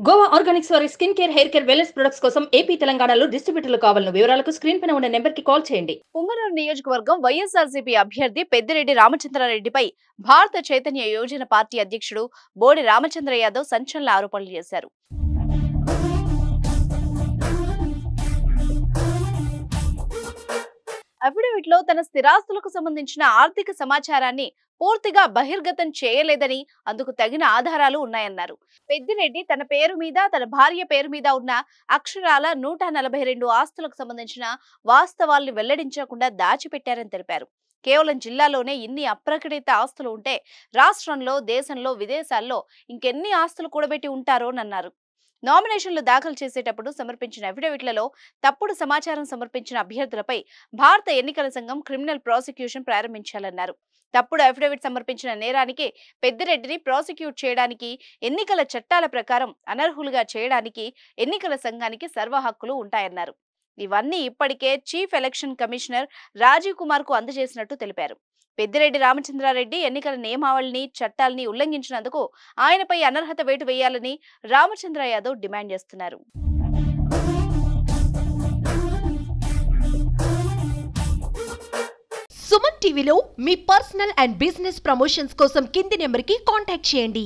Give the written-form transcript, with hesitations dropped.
Goa Organics వారి skin care, hair care, wellness products కోసం AP, తెలంగాణలో డిస్ట్రిబ్యూటర్లు కావాలను వివరాలకు స్క్రీన్ పైన ఉన్న నెంబర్ కి కాల్ చేయండి. పుంగనూరు నియోజకవర్గం వైఎస్ఆర్సీపీ అభ్యర్థి పెద్దిరెడ్డి రామచంద్రారెడ్డిపై భారత చైతన్య యోజన పార్టీ అధ్యక్షుడు బోడి రామచంద్ర యాదవ్ సంచలన ఆరోపణలు చేశారు. అఫిడవిట్లో తన స్థిరాస్తులకు సంబంధించిన ఆర్థిక సమాచారాన్ని పూర్తిగా బహిర్గతం చేయలేదని, అందుకు తగిన ఆధారాలు ఉన్నాయన్నారు. పెద్దిరెడ్డి తన పేరు మీద, తన భార్య పేరు మీద ఉన్న అక్షరాల 142 ఆస్తులకు సంబంధించిన వాస్తవాల్ని వెల్లడించకుండా దాచిపెట్టారని తెలిపారు. కేవలం జిల్లాలోనే ఇన్ని అప్రకటిత ఆస్తులు ఉంటే రాష్ట్రంలో, దేశంలో, విదేశాల్లో ఇంకెన్ని ఆస్తులు కూడబెట్టి ఉంటారోనన్నారు. నామినేషన్లు దాఖలు చేసేటప్పుడు సమర్పించిన అఫిడవిట్లలో తప్పుడు సమాచారం సమర్పించిన అభ్యర్థులపై భారత ఎన్నికల సంఘం క్రిమినల్ ప్రాసిక్యూషన్ ప్రారంభించాలన్నారు. తప్పుడు అఫిడవిట్ సమర్పించిన నేరానికి పెద్దిరెడ్డిని ప్రాసిక్యూట్ చేయడానికి, ఎన్నికల చట్టాల ప్రకారం అనర్హులుగా చేయడానికి ఎన్నికల సంఘానికి సర్వ హక్కులు ఉంటాయన్నారు. ఇవన్నీ ఇప్పటికే chief election commissioner Rajiv Kumar కు అందజేసినట్టు తెలిపారు. పెద్దిరెడ్డి రామచంద్రారెడ్డి ఎన్నికల నియమావళిని, చట్టాల్ని ఉల్లంఘించినందుకు ఆయనపై అనర్హత వేటు వేయాలని రామచంద్ర యాదవ్ డిమాండ్ చేస్తున్నారు. సుమన్ టీవీలో మీ పర్సనల్ అండ్ బిజినెస్ ప్రమోషన్స్ కోసం కింది నెంబర్కి కాంటాక్ట్ చేయండి.